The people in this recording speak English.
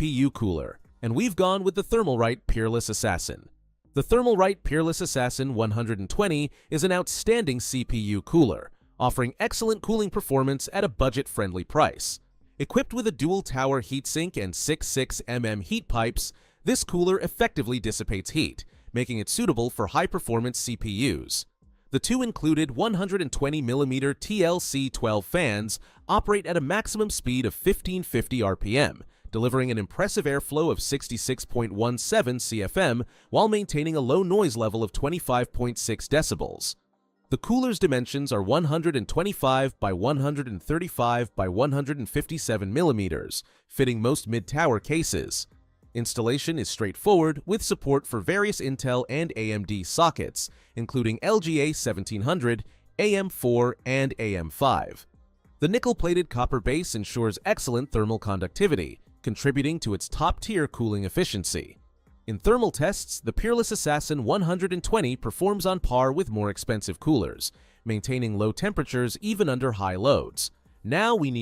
CPU cooler, and we've gone with the Thermalright Peerless Assassin. The Thermalright Peerless Assassin 120 is an outstanding CPU cooler, offering excellent cooling performance at a budget-friendly price. Equipped with a dual-tower heatsink and 6.6 heat pipes, this cooler effectively dissipates heat, making it suitable for high-performance CPUs. The two included 120mm TLC-12 fans operate at a maximum speed of 1550 RPM, delivering an impressive airflow of 66.17 CFM while maintaining a low noise level of 25.6 decibels. The cooler's dimensions are 125 by 135 by 157 millimeters, fitting most mid-tower cases. Installation is straightforward, with support for various Intel and AMD sockets, including LGA 1700, AM4, and AM5. The nickel-plated copper base ensures excellent thermal conductivity, contributing to its top-tier cooling efficiency. In thermal tests, the Peerless Assassin 120 performs on par with more expensive coolers, maintaining low temperatures even under high loads. Now we need